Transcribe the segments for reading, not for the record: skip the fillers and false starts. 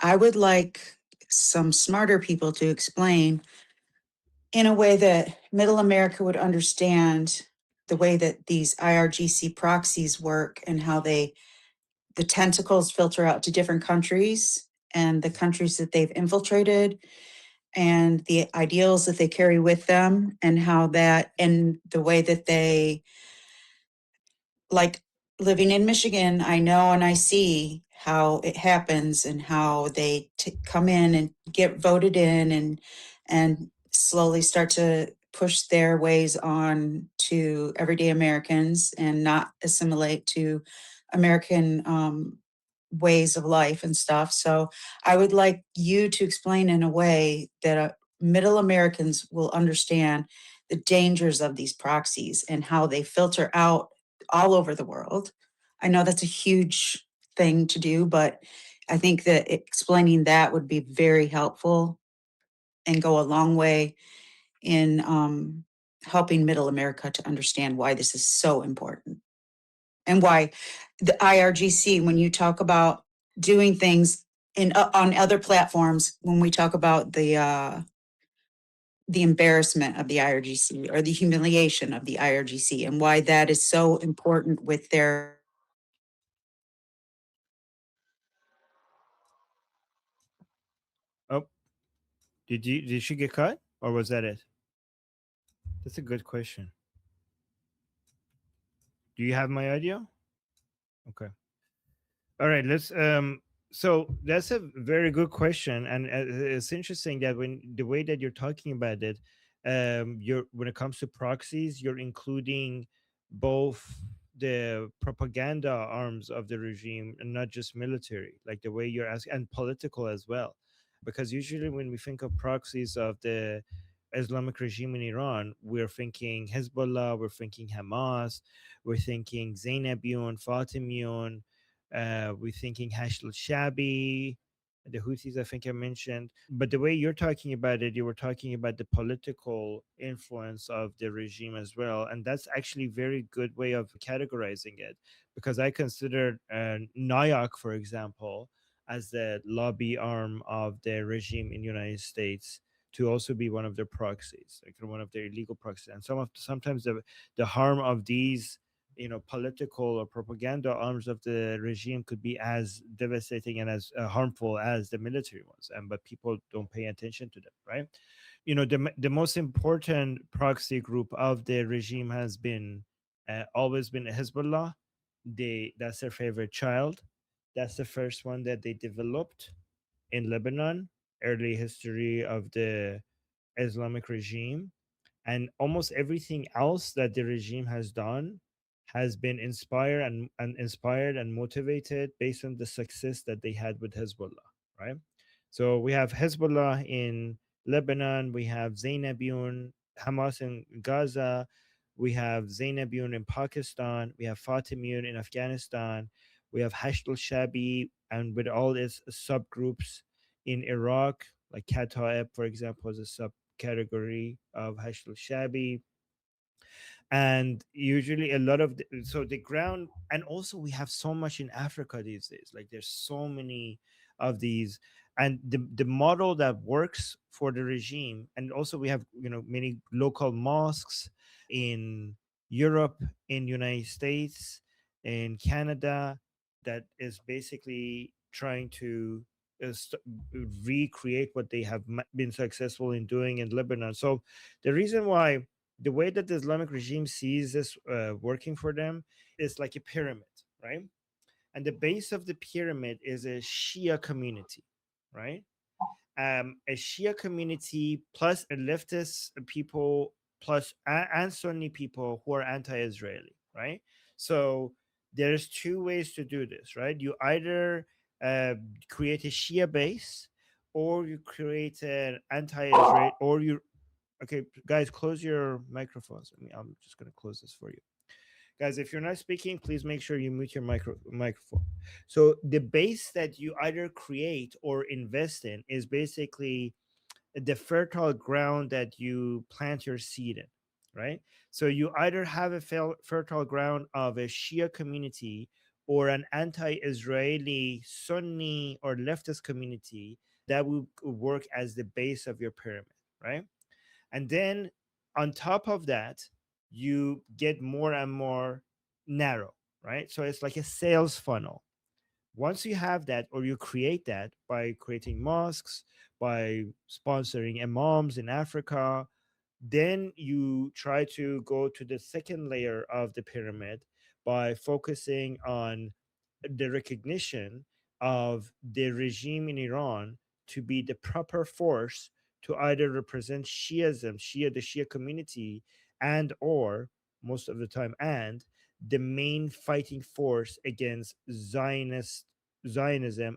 I would like some smarter people to explain in a way that middle America would understand the way that these IRGC proxies work and how the tentacles filter out to different countries and the countries that they've infiltrated and the ideals that they carry with them and how that and the way that they, like, living in Michigan, I know and I see how it happens and how they come in and get voted in and slowly start to push their ways on to everyday Americans and not assimilate to American ways of life and stuff. So I would like you to explain in a way that middle Americans will understand the dangers of these proxies and how they filter out all over the world. I know that's a huge thing to do, but I think that explaining that would be very helpful and go a long way in helping middle America to understand why this is so important and why the IRGC, when you talk about doing things in on other platforms, when we talk about the embarrassment of the IRGC or the humiliation of the IRGC and why that is so important with their. Oh, did she get cut, or was that it? That's a good question. Do you have my audio? Okay. All right. Let's. So that's a very good question, and it's interesting that when the way that you're talking about it, you're when it comes to proxies, you're including both the propaganda arms of the regime and not just military, like the way you're asking, and political as well, because usually when we think of proxies of the Islamic regime in Iran, we're thinking Hezbollah, we're thinking Hamas, we're thinking Zainabiyun, Fatimiyun, we're thinking Hashd al-Shabi, the Houthis, I think I mentioned. But the way you're talking about it, you were talking about the political influence of the regime as well. And that's actually a very good way of categorizing it, because I consider NIAC, for example, as the lobby arm of the regime in the United States to also be one of their proxies, like one of their illegal proxies. And sometimes the harm of these, political or propaganda arms of the regime could be as devastating and as harmful as the military ones, and but people don't pay attention to them, right? The most important proxy group of the regime has been always been Hezbollah. That's their favorite child. That's the first one that they developed in Lebanon, early history of the Islamic regime. And almost everything else that the regime has done has been inspired and motivated based on the success that they had with Hezbollah, right? So we have Hezbollah in Lebanon, we have Zainabiyun, Hamas in Gaza, we have Zainabiyun in Pakistan, we have Fatimiyun in Afghanistan, we have Hashd al-Shabi, and with all its subgroups in Iraq, like Kataeb, for example, is a subcategory of Hashd al-Shabi. And usually a lot of so the ground, and also we have so much in Africa these days, like there's so many of these, and the model that works for the regime. And also we have, many local mosques in Europe, in United States, in Canada, that is basically trying to uh, st- recreate what they have been successful in doing in Lebanon. So the reason why, the way that the Islamic regime sees this working for them is like a pyramid, right? And the base of the pyramid is a Shia community, right? A Shia community plus a leftist people plus and Sunni people who are anti-Israeli, right? So there's two ways to do this, right? You either uh, create a Shia base, or you create an anti-Israel, or you. Okay, guys, close your microphones. I'm just gonna close this for you, guys. If you're not speaking, please make sure you mute your microphone. So the base that you either create or invest in is basically the fertile ground that you plant your seed in, right? So you either have a fertile ground of a Shia community, or an anti-Israeli Sunni or leftist community that will work as the base of your pyramid, right? And then on top of that, you get more and more narrow, right? So it's like a sales funnel. Once you have that, or you create that by creating mosques, by sponsoring imams in Africa, then you try to go to the second layer of the pyramid by focusing on the recognition of the regime in Iran to be the proper force to either represent Shiism, the Shia community, and or most of the time, and the main fighting force against Zionism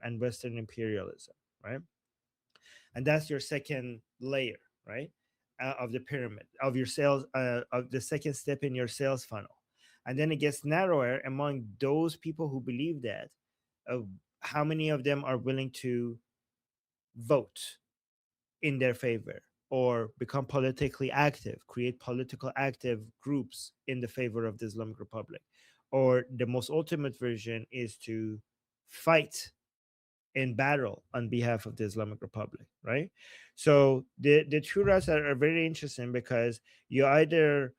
and Western imperialism, right? And that's your second layer, right, of the pyramid of your sales, of the second step in your sales funnel. And then it gets narrower among those people who believe that. uh, how many of them are willing to vote in their favor or become politically active, create political active groups in the favor of the Islamic Republic? Or the most ultimate version is to fight in battle on behalf of the Islamic Republic, right? So the two routes are very interesting, because you either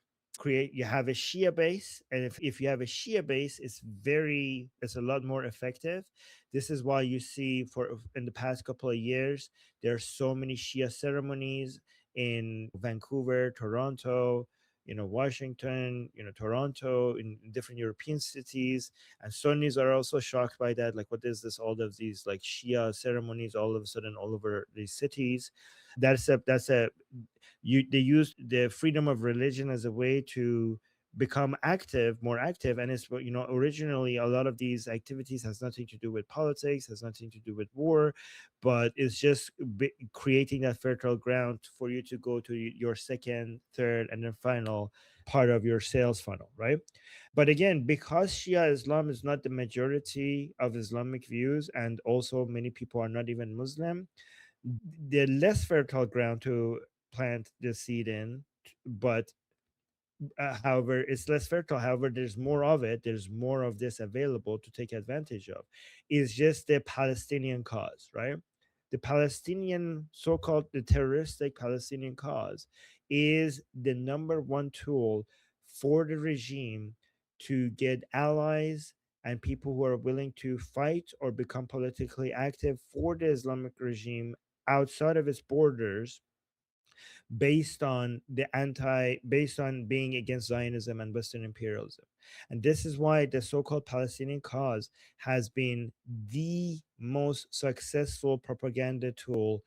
you have a Shia base, and if you have a Shia base, it's a lot more effective. This is why you see, for in the past couple of years, there are so many Shia ceremonies in Vancouver, Toronto, Washington, Toronto, in different European cities. And Sunnis are also shocked by that. Like, what is this? All of these like Shia ceremonies all of a sudden all over these cities. That's a they use the freedom of religion as a way to become more active. And it's, originally a lot of these activities has nothing to do with politics, has nothing to do with war, but it's just creating that fertile ground for you to go to your second, third, and then final part of your sales funnel, right? But again, because Shia Islam is not the majority of Islamic views, and also many people are not even Muslim, the less fertile ground to plant the seed in. But however, it's less fertile. However, there's more of it. There's more of this available to take advantage of. Is just the Palestinian cause, right? The Palestinian, so-called the terroristic Palestinian cause, is the number one tool for the regime to get allies and people who are willing to fight or become politically active for the Islamic regime outside of its borders, based on being against Zionism and Western imperialism. And this is why the so-called Palestinian cause has been the most successful propaganda tool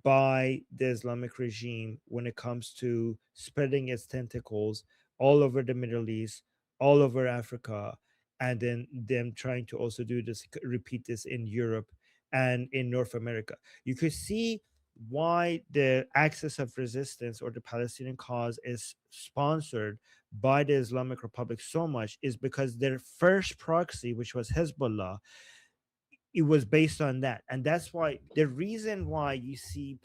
by the Islamic regime when it comes to spreading its tentacles all over the Middle East, all over Africa, and then them trying to also repeat this in Europe and in North America. You could see why the axis of resistance, or the Palestinian cause, is sponsored by the Islamic Republic so much, is because their first proxy, which was Hezbollah, it was based on that. And that's why the reason why you see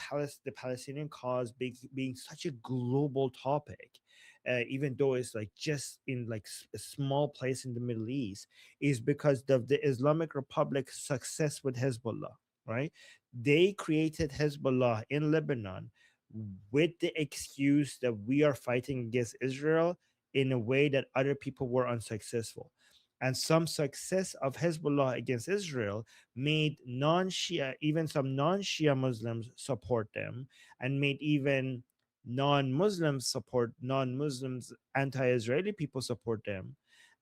the Palestinian cause being such a global topic, even though it's like just in like a small place in the Middle East, is because of the Islamic Republic's success with Hezbollah, right? They created Hezbollah in Lebanon with the excuse that we are fighting against Israel in a way that other people were unsuccessful. And some success of Hezbollah against Israel made non-Shia, even some non-Shia Muslims support them, and made even non-Muslims, anti-Israeli people support them.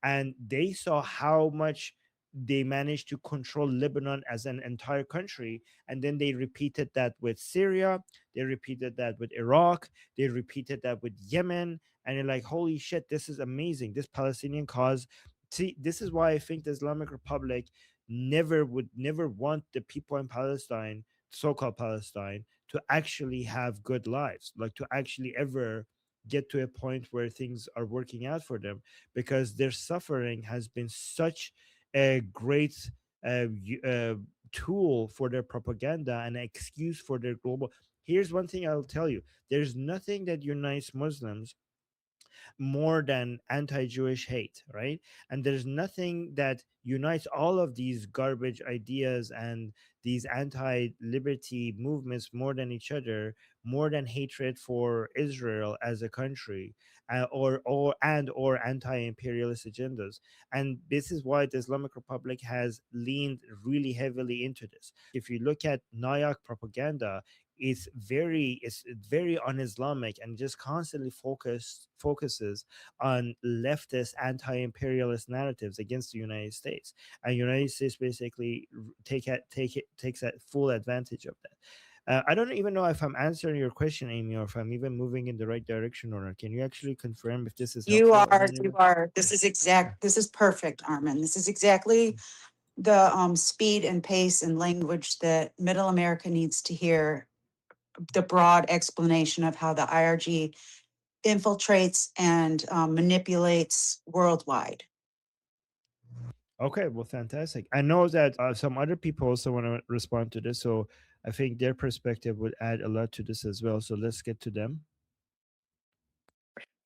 And they saw how much they managed to control Lebanon as an entire country. And then they repeated that with Syria, they repeated that with Iraq, they repeated that with Yemen. And you're like, holy shit, this is amazing. This Palestinian cause. See, this is why I think the Islamic Republic would never want the people in Palestine, so-called Palestine, to actually have good lives, like to actually ever get to a point where things are working out for them, because their suffering has been such a great tool for their propaganda and an excuse for their global. Here's one thing I'll tell you: there's nothing that unites Muslims more than anti-Jewish hate, right? And there's nothing that unites all of these garbage ideas and these anti-liberty movements more than each other, more than hatred for Israel as a country, or anti-imperialist agendas. And this is why the Islamic Republic has leaned really heavily into this. If you look at Nayak propaganda, it's very un-Islamic and just constantly focuses on leftist anti-imperialist narratives against the United States, and United States basically takes that full advantage of that. I don't even know if I'm answering your question, Amy, or if I'm even moving in the right direction or not. Can you actually confirm if this is You helpful in are, any you way? are, this is perfect, Armin. This is exactly the speed and pace and language that Middle America needs to hear, the broad explanation of how the IRG infiltrates and manipulates worldwide. Okay, well, fantastic. I know that some other people also want to respond to this, so I think their perspective would add a lot to this as well. So let's get to them.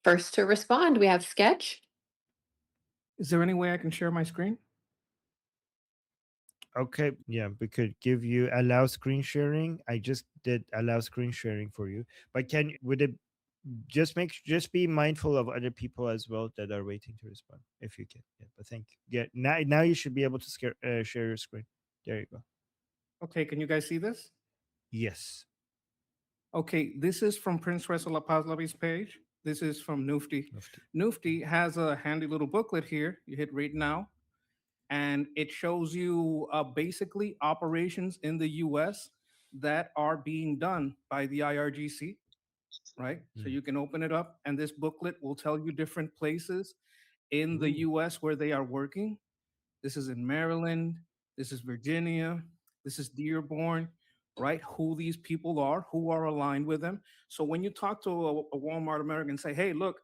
First to respond, we have Sketch. Is there any way I can share my screen? Okay, yeah, we could give you allow screen sharing. I just did allow screen sharing for you, but would it just be mindful of other people as well that are waiting to respond if you can. Yeah, but thank you. Yeah, now you should be able to share your screen. There you go. Okay, can you guys see this? Yes. Okay, this is from Prince Reza Pahlavi's page. This is from Nufti. Nufti has a handy little booklet here. You hit read now, and it shows you basically operations in the US that are being done by the IRGC, right? So you can open it up, and this booklet will tell you different places in the US where they are working. This is in Maryland. This is Virginia. This is Dearborn, right? Who these people are, who are aligned with them. So when you talk to a Walmart American and say, hey, look,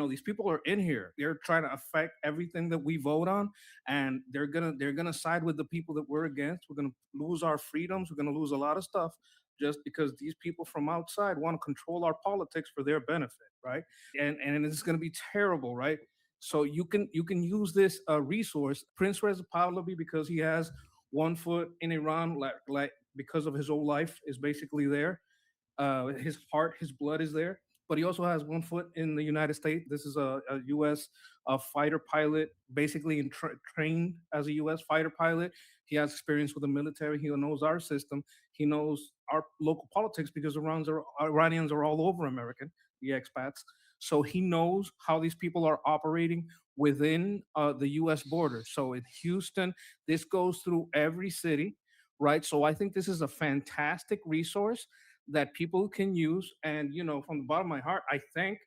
these people are in here. They're trying to affect everything that we vote on, and they're gonna side with the people that we're against. We're gonna lose our freedoms. We're gonna lose a lot of stuff just because these people from outside want to control our politics for their benefit, right? And it's gonna be terrible, right? So you can use this resource, Prince Reza Pahlavi, because he has one foot in Iran, like because of his whole life is basically there. His heart, his blood is there, but he also has one foot in the United States. This is a U.S. Fighter pilot, basically trained as a U.S. fighter pilot. He has experience with the military. He knows our system. He knows our local politics because Iranians are all over American, the expats. So he knows how these people are operating within the U.S. border. So in Houston, this goes through every city, right? So I think this is a fantastic resource that people can use. And from the bottom of my heart, I thank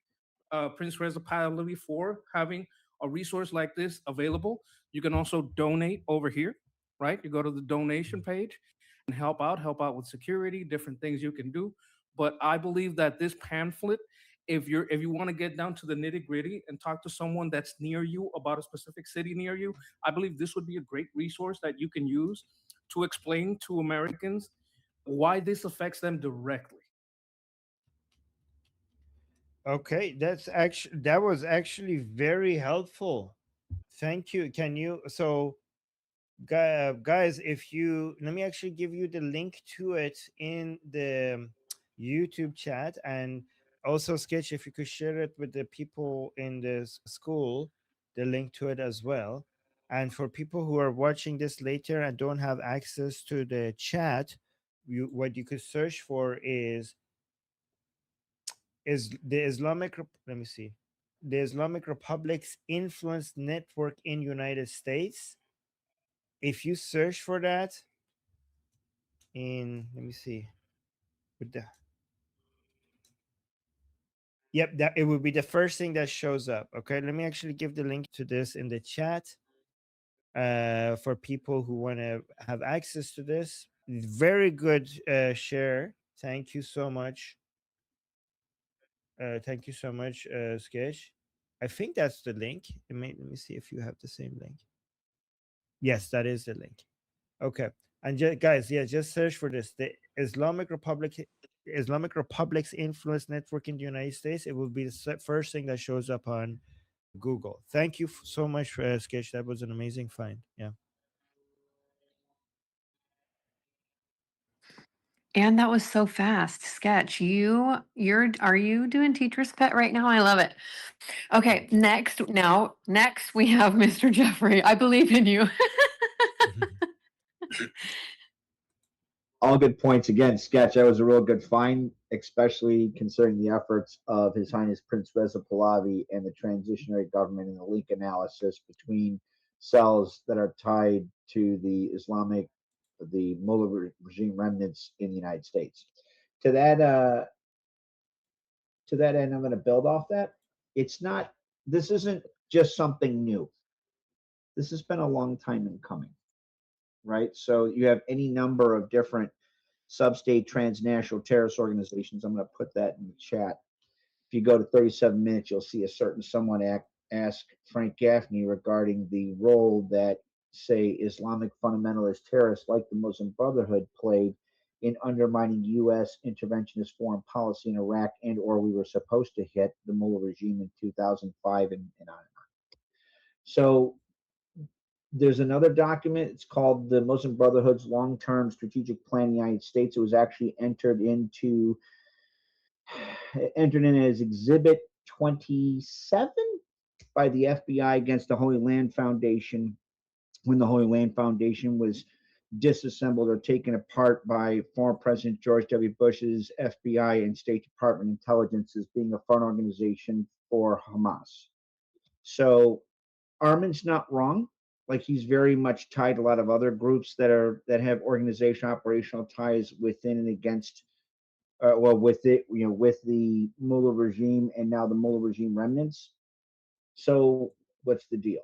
Prince Reza Pahlavi for having a resource like this available. You can also donate over here, right? You go to the donation page and help out with security, different things you can do. But I believe that this pamphlet, if you want to get down to the nitty gritty and talk to someone that's near you about a specific city near you, I believe this would be a great resource that you can use to explain to Americans why this affects them directly. Okay, that was actually very helpful. Thank you. Can you guys, if you let me actually give you the link to it in the YouTube chat, and also Sketch, if you could share it with the people in this school, the link to it as well. And for people who are watching this later and don't have access to the chat, what you could search for is the let me see, the Islamic Republic's influence network in United States. If you search for that in, let me see, with the, yep, that it would be the first thing that shows up. Okay, let me actually give the link to this in the chat for people who want to have access to this. Very good share. Thank you so much. Thank you so much, Sketch. I think that's the link. Let me see if you have the same link. Yes, that is the link. Okay. And guys, yeah, just search for this. The Islamic Republic Islamic Republic's influence network in the United States, it will be the first thing that shows up on Google. Thank you so much for Sketch. That was an amazing find. Yeah. And that was so fast. Sketch, are you doing teacher's pet right now? I love it. Okay, next we have Mr. Jeffrey. I believe in you. All good points. Again, Sketch, that was a real good find, especially considering the efforts of His Highness Prince Reza Pahlavi and the transitionary government and the link analysis between cells that are tied to the Mullah regime remnants in the United States. To that end, I'm going to build off that. This isn't just something new. This has been a long time in coming, right? So you have any number of different sub-state transnational terrorist organizations. I'm going to put that in the chat. If you go to 37 minutes, you'll see a certain someone ask Frank Gaffney regarding the role that, say, Islamic fundamentalist terrorists like the Muslim Brotherhood played in undermining U.S. interventionist foreign policy in Iraq, and or we were supposed to hit the Mullah regime in 2005 and on and on. So there's another document. It's called the Muslim Brotherhood's Long-Term Strategic Plan in the United States. It was actually entered in as Exhibit 27 by the FBI against the Holy Land Foundation when the Holy Land Foundation was disassembled or taken apart by former President George W. Bush's FBI and State Department intelligence as being a front organization for Hamas. So Armin's not wrong. Like, he's very much tied to a lot of other groups that have organizational operational ties within and against with the Mullah regime and now the Mullah regime remnants. So what's the deal?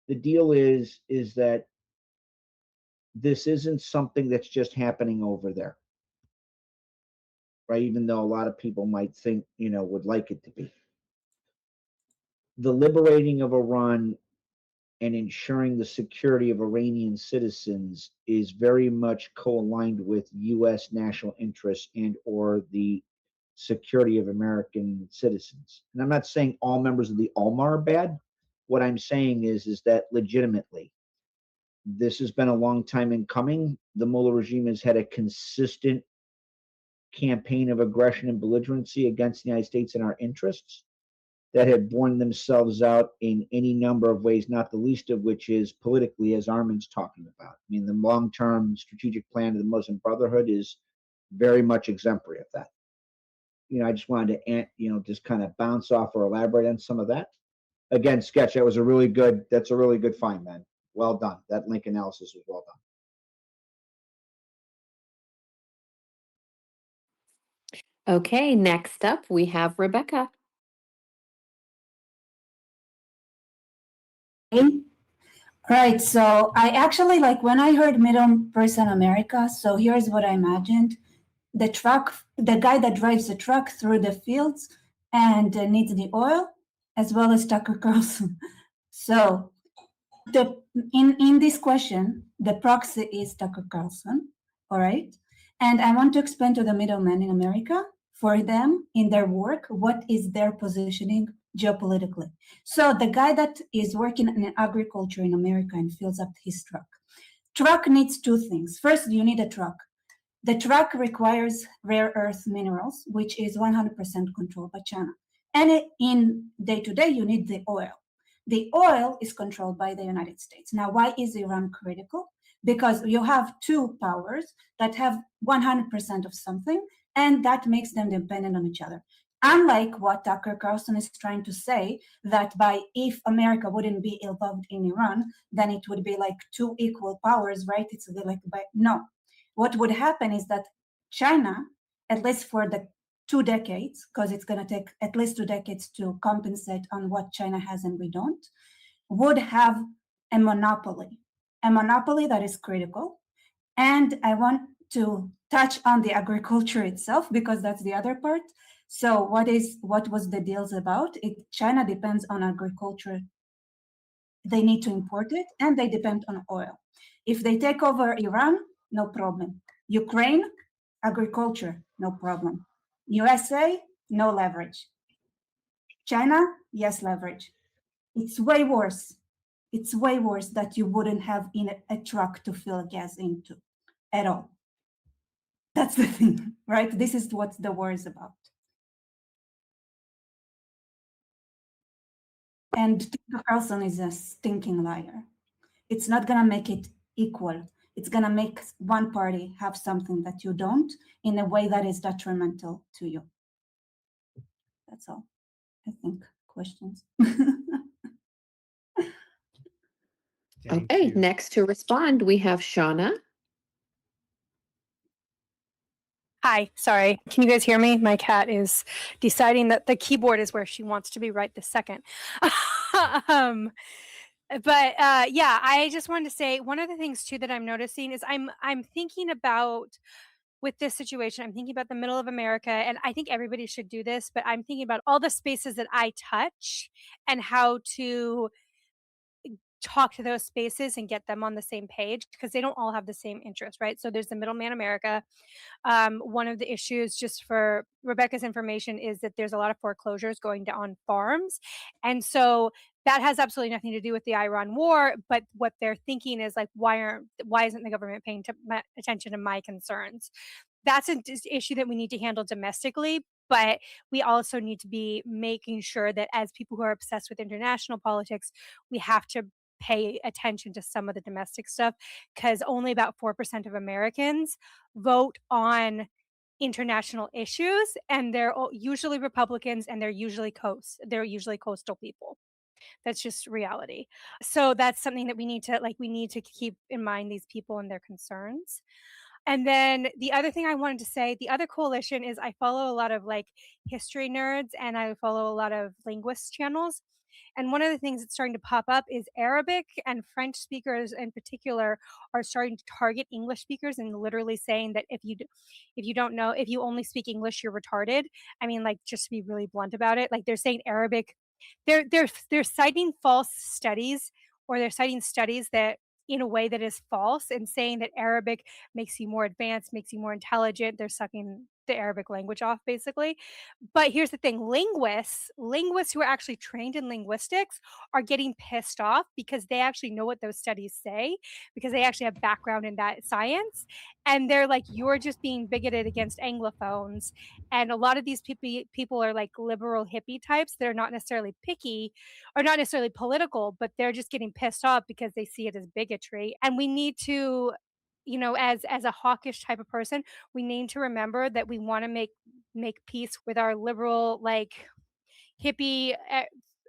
The deal is that this isn't something that's just happening over there, right? Even though a lot of people might think, would like it to be. The liberating of Iran and ensuring the security of Iranian citizens is very much co-aligned with U.S. national interests and or the security of American citizens. And I'm not saying all members of the ULMA are bad. What I'm saying is that legitimately, this has been a long time in coming. The Mullah regime has had a consistent campaign of aggression and belligerency against the United States and our interests that have borne themselves out in any number of ways, not the least of which is politically, as Armin's talking about. I mean, the long-term strategic plan of the Muslim Brotherhood is very much exemplary of that. I just wanted to, just kind of bounce off or elaborate on some of that. Again, Sketch, that's a really good find, man. Well done. That link analysis was well done. Okay, next up we have Rebecca. Right. So I actually, like, when I heard Middle Person America, so here's what I imagined. The guy that drives the truck through the fields and needs the oil, as well as Tucker Carlson. So in this question, the proxy is Tucker Carlson, all right? And I want to explain to the middlemen in America, for them, in their work, what is their positioning geopolitically. So the guy that is working in agriculture in America and fills up his truck needs two things. First, you need a truck. The truck requires rare earth minerals, which is 100% controlled by China. And in day-to-day, you need the oil. The oil is controlled by the United States. Now, why is Iran critical? Because you have two powers that have 100% of something, and that makes them dependent on each other. Unlike what Tucker Carlson is trying to say, that if America wouldn't be involved in Iran, then it would be like two equal powers, right? It's like, no. What would happen is that China, at least for the 2 decades, because it's going to take at least 2 decades to compensate on what China has and we don't, would have a monopoly that is critical. And I want to touch on the agriculture itself, because that's the other part. So what was the deals about? China depends on agriculture. They need to import it, and they depend on oil. If they take over Iran, no problem. Ukraine, Agriculture, no problem. USA, no leverage. China, yes, leverage. It's way worse. It's way worse that you wouldn't have in a truck to fill gas into at all. That's the thing, right? This is what the war is about. And Tucker Carlson is a stinking liar. It's not gonna make it equal. It's gonna make one party have something that you don't in a way that is detrimental to you. That's all, I think. Questions? Thank Okay, you. next to respond, we have Shauna. Hi, sorry. Can you guys hear me? My cat is deciding that the keyboard is where she wants to be right this second. Yeah, I just wanted to say one of the things too that I'm noticing is I'm thinking about with this situation, I'm thinking about the middle of America, and I think everybody should do this, but I'm thinking about all the spaces that I touch and how to talk to those spaces and get them on the same page because they don't all have the same interest, right? So there's the middleman America. One of the issues, just for Rebecca's information, is that there's a lot of foreclosures going down on farms. And so that has absolutely nothing to do with the Iran war, but what they're thinking is like, why isn't the government paying attention to my concerns? That's an issue that we need to handle domestically, but we also need to be making sure that as people who are obsessed with international politics, we have to pay attention to some of the domestic stuff because only about 4% of Americans vote on international issues, and they're usually Republicans, and they're usually coastal people. That's just reality. So that's something that we need to keep in mind, these people and their concerns. And then the other thing I wanted to say, the other coalition is I follow a lot of like history nerds and I follow a lot of linguist channels. And one of the things that's starting to pop up is Arabic and French speakers in particular are starting to target English speakers and literally saying that if you only speak English, you're retarded. I mean, like, just to be really blunt about it, like they're saying Arabic, they're citing false studies, or they're citing studies that in a way that is false and saying that Arabic makes you more advanced, makes you more intelligent. They're sucking the Arabic language off, basically. But here's the thing, linguists who are actually trained in linguistics are getting pissed off because they actually know what those studies say, because they actually have background in that science. And they're like, you're just being bigoted against Anglophones. And a lot of these people are like liberal hippie types. They're not necessarily picky or not necessarily political, but they're just getting pissed off because they see it as bigotry. And we need to, as a hawkish type of person, we need to remember that we want to make peace with our liberal, like hippie,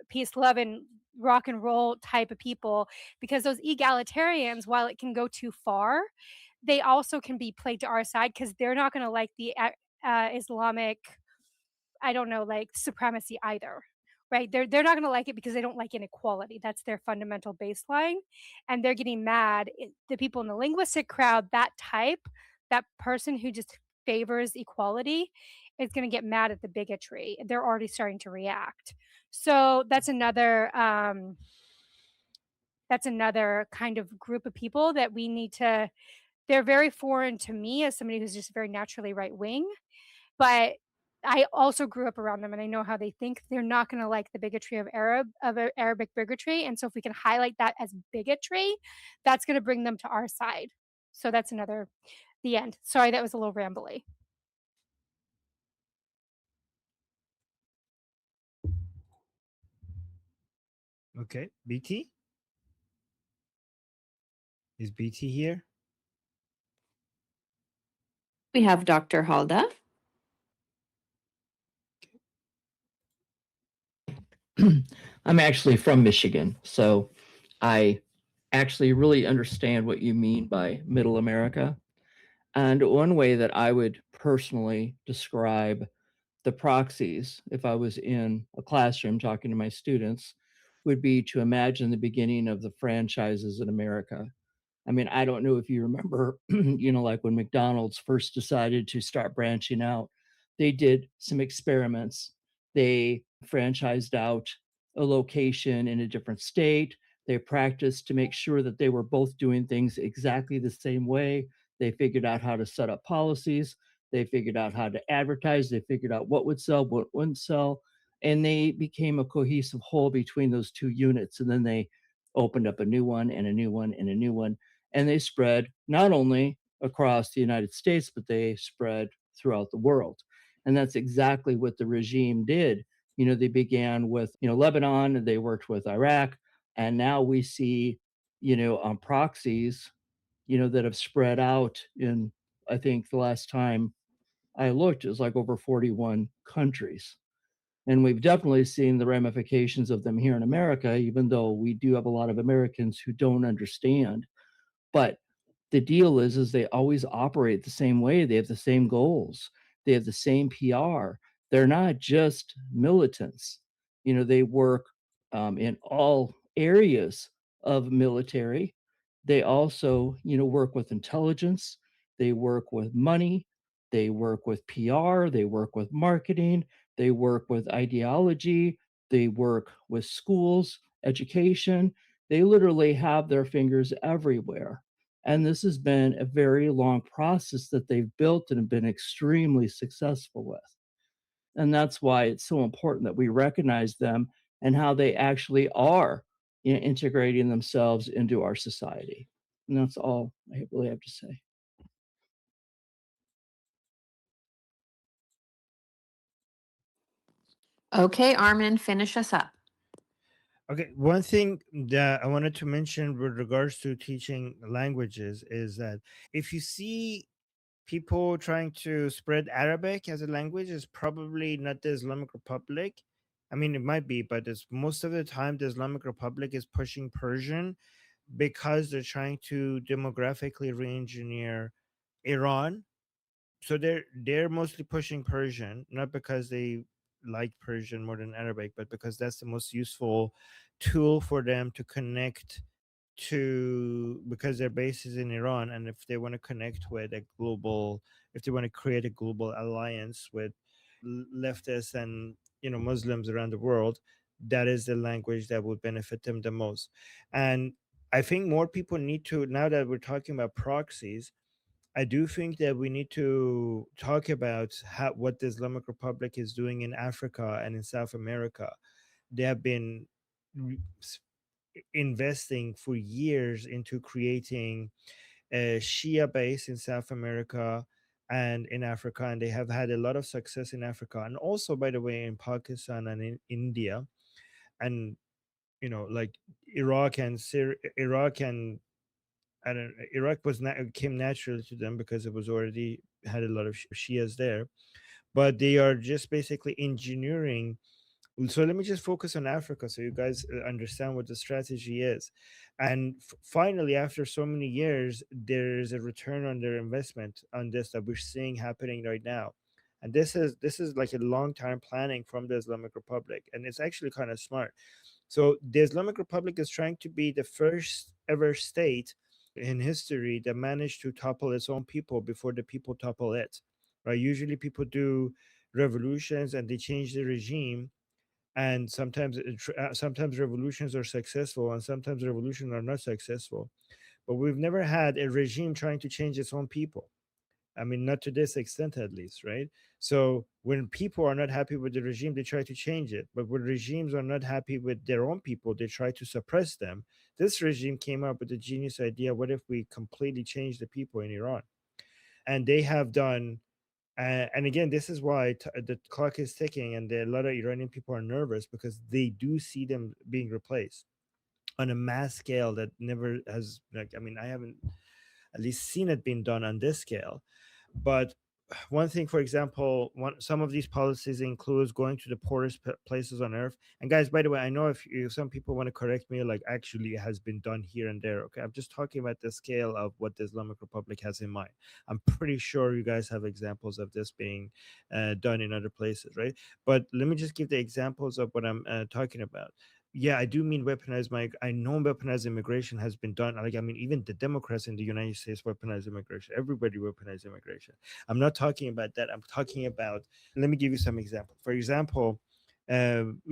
peace, love, and rock and roll type of people, because those egalitarians, while it can go too far, they also can be played to our side because they're not going to like the Islamic, I don't know, like supremacy either. Right? They're not going to like it because they don't like inequality. That's their fundamental baseline, and they're getting mad. The people in the linguistic crowd, that person who just favors equality, is going to get mad at the bigotry. They're already starting to react. So that's another kind of group of people that we need to. They're very foreign to me as somebody who's just very naturally right wing, but I also grew up around them and I know how they think. They're not going to like the bigotry of Arabic bigotry. And so if we can highlight that as bigotry, that's going to bring them to our side. So that's the end. Sorry, that was a little rambly. Okay, BT? Is BT here? We have Dr. Halda. I'm actually from Michigan, so I actually really understand what you mean by middle America. And one way that I would personally describe the proxies, if I was in a classroom talking to my students, would be to imagine the beginning of the franchises in America. I mean, I don't know if you remember, like when McDonald's first decided to start branching out, they did some experiments. They franchised out a location in a different state. They practiced to make sure that they were both doing things exactly the same way. They figured out how to set up policies. They figured out how to advertise. They figured out what would sell, what wouldn't sell. And they became a cohesive whole between those two units. And then they opened up a new one and a new one and a new one. And they spread not only across the United States, but they spread throughout the world. And that's exactly what the regime did. You know, they began with, you know, Lebanon, and they worked with Iraq. And now we see, you know, proxies, you know, that have spread out in, I think the last time I looked, it was like over 41 countries. And we've definitely seen the ramifications of them here in America, even though we do have a lot of Americans who don't understand. But the deal is they always operate the same way. They have the same goals. They have the same PR. They're not just militants. You know, they work in all areas of military. They also, you know, work with intelligence. They work with money. They work with PR. They work with marketing. They work with ideology. They work with schools, education. They literally have their fingers everywhere. And this has been a very long process that they've built and have been extremely successful with. And that's why it's so important that we recognize them and how they actually are, you know, integrating themselves into our society. And that's all I really have to say. Okay, Armin, finish us up. Okay, one thing that I wanted to mention with regards to teaching languages is that if you see people trying to spread Arabic as a language, is probably not the Islamic Republic. I mean, it might be, but it's most of the time the Islamic Republic is pushing Persian because they're trying to demographically re-engineer Iran. So they're mostly pushing Persian, not because they like Persian more than Arabic, but because that's the most useful tool for them to connect to, because their base is in Iran, and if they want to connect with a global, if they want to create a global alliance with leftists and, you know, Muslims around the world, that is the language that would benefit them the most. And I think more people need to, now that we're talking about proxies, I do think that we need to talk about what the Islamic Republic is doing in Africa and in South America. They have been investing for years into creating a Shia base in South America and in Africa, and they have had a lot of success in Africa, and also, by the way, in Pakistan and in India, and, you know, like Iraq and Iraq and I don't Iraq was not came naturally to them because it was already had a lot of Shias there, but they are just basically engineering. So let me just focus on Africa so you guys understand what the strategy is. And finally, after so many years, there is a return on their investment on this that we're seeing happening right now. And this is like a long time planning from the Islamic Republic, and it's actually kind of smart. So the Islamic Republic is trying to be the first ever state in history that managed to topple its own people before the people topple it. Right? Usually people do revolutions and they change the regime, and sometimes revolutions are successful and sometimes revolutions are not successful, but we've never had a regime trying to change its own people. I mean, not to this extent, at least, right? So when people are not happy with the regime, they try to change it. But when regimes are not happy with their own people, they try to suppress them. This regime came up with the genius idea: what if we completely change the people in Iran? And they have done. And again, this is why the clock is ticking, and a lot of Iranian people are nervous because they do see them being replaced on a mass scale that never has. Like, I mean, I haven't at least seen it being done on this scale. But one thing, for example, some of these policies includes going to the poorest places on earth. And guys, by the way, I know if some people want to correct me, like, actually it has been done here and there. Okay, I'm just talking about the scale of what the Islamic Republic has in mind. I'm pretty sure you guys have examples of this being done in other places, right? But let me just give the examples of what I'm talking about. Yeah, I do mean weaponized. I know weaponized immigration has been done. Like, I mean, even the Democrats in the United States weaponize immigration. Everybody weaponized immigration. I'm not talking about that. I'm talking about, let me give you some examples. For example,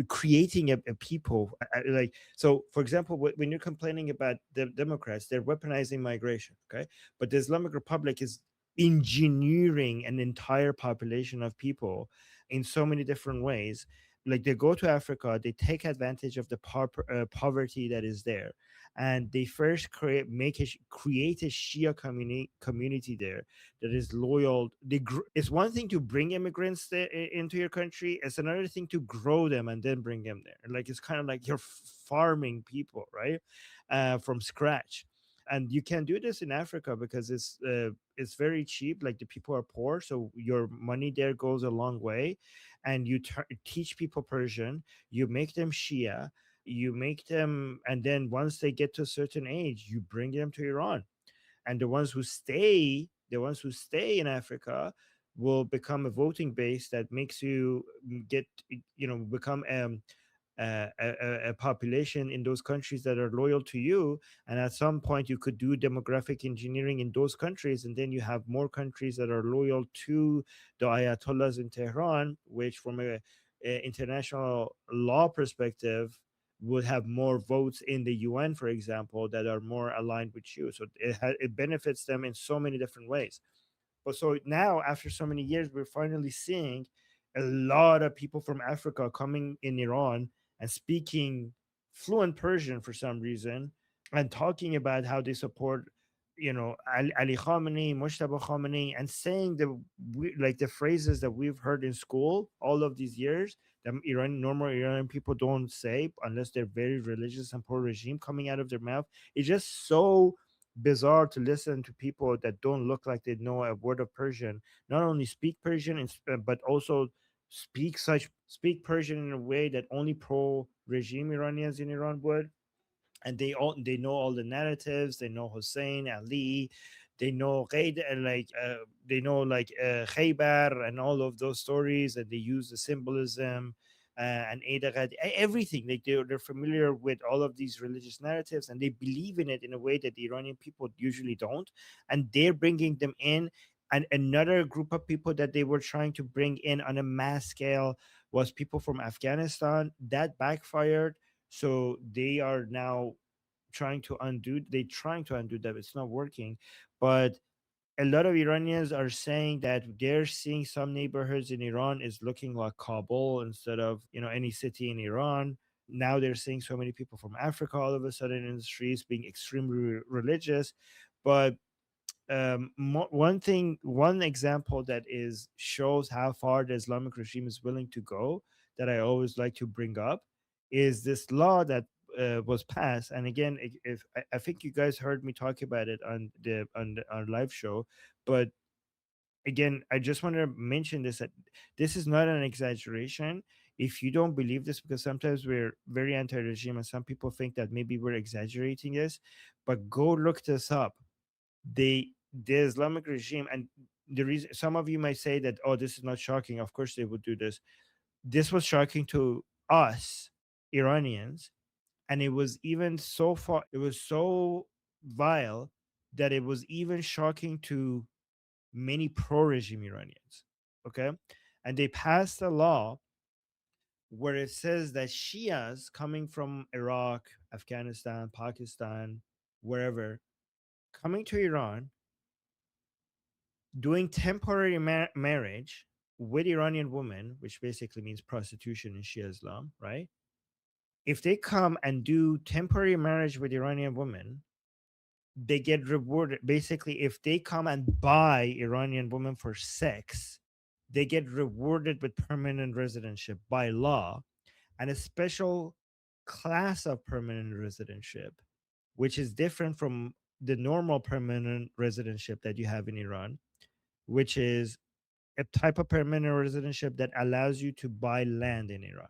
creating a people like, so for example, when you're complaining about the Democrats, they're weaponizing migration, okay? But the Islamic Republic is engineering an entire population of people in so many different ways. Like they go to Africa, they take advantage of the poverty that is there, and they first create a Shia community there that is loyal. It's one thing to bring immigrants into your country. It's another thing to grow them and then bring them there. Like it's kind of like you're farming people, right, from scratch. And you can do this in Africa because it's very cheap. Like the people are poor, so your money there goes a long way, and you teach people Persian. You make them Shia. You make them, and then once they get to a certain age, you bring them to Iran. And the ones who stay in Africa will become a voting base that makes you become a population in those countries that are loyal to you. And at some point you could do demographic engineering in those countries, and then you have more countries that are loyal to the ayatollahs in Tehran, which from a international law perspective would have more votes in the UN, for example, that are more aligned with you. So it benefits them in so many different ways. But so now, after so many years, we're finally seeing a lot of people from Africa coming in Iran and speaking fluent Persian for some reason, and talking about how they support, Ali Khamenei, Moshtaba Khamenei, and saying like the phrases that we've heard in school all of these years that normal Iranian people don't say unless they're very religious and pro-regime, coming out of their mouth. It's just so bizarre to listen to people that don't look like they know a word of Persian, not only speak Persian, but also speak Persian in a way that only pro-regime Iranians in Iran would. And they know all the narratives. They know Hussein, Ali, they know they know Khaybar and all of those stories, and they use the symbolism and everything. Like they're familiar with all of these religious narratives, and they believe in it in a way that the Iranian people usually don't. And they're bringing them in. And another group of people that they were trying to bring in on a mass scale was people from Afghanistan. That backfired. So they are now trying to undo that. It's not working. But a lot of Iranians are saying that they're seeing some neighborhoods in Iran is looking like Kabul instead of any city in Iran. Now they're seeing so many people from Africa all of a sudden in the streets being extremely religious. But one example that shows how far the Islamic regime is willing to go, that I always like to bring up, is this law that was passed. And again, if I think you guys heard me talk about it on our live show, but again, I just want to mention this, that this is not an exaggeration. If you don't believe this, because sometimes we're very anti-regime and some people think that maybe we're exaggerating this, but go look this up. The Islamic regime, and the reason some of you might say that, oh, this is not shocking. Of course they would do this. This was shocking to us Iranians, and it was even so far. It was so vile that it was even shocking to many pro-regime Iranians. Okay, and they passed a law where it says that Shias coming from Iraq, Afghanistan, Pakistan, wherever, coming to Iran, doing temporary marriage with Iranian women, which basically means prostitution in Shia Islam, right? If they come and do temporary marriage with Iranian women, they get rewarded. Basically, if they come and buy Iranian women for sex, they get rewarded with permanent residentship by law, and a special class of permanent residentship, which is different from the normal permanent residentship that you have in Iran, which is a type of permanent residentship that allows you to buy land in Iran,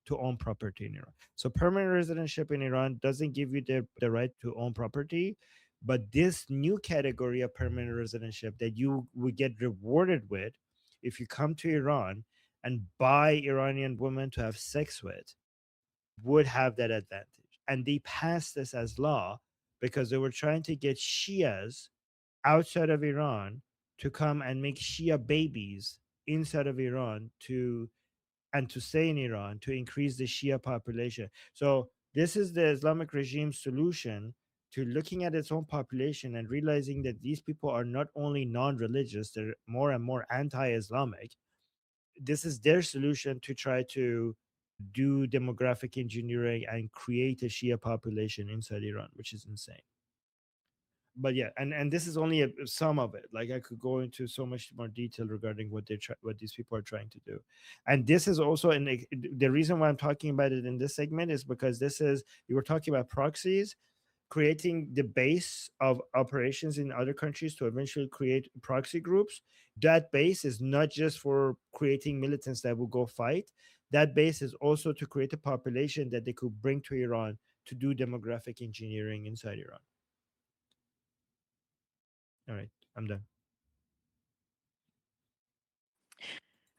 to own property in Iran. So permanent residentship in Iran doesn't give you the right to own property, but this new category of permanent residentship that you would get rewarded with if you come to Iran and buy Iranian women to have sex with would have that advantage. And they passed this as law because they were trying to get Shias outside of Iran to come and make Shia babies inside of Iran to stay in Iran to increase the Shia population. So this is the Islamic regime solution to looking at its own population and realizing that these people are not only non-religious, they're more and more anti-Islamic. This is their solution to try to do demographic engineering and create a Shia population inside Iran, which is insane. But yeah, and this is only some of it. Like I could go into so much more detail regarding what what these people are trying to do. And this is also the reason why I'm talking about it in this segment is because you were talking about proxies, creating the base of operations in other countries to eventually create proxy groups. That base is not just for creating militants that will go fight. That base is also to create a population that they could bring to Iran to do demographic engineering inside Iran. All right, I'm done.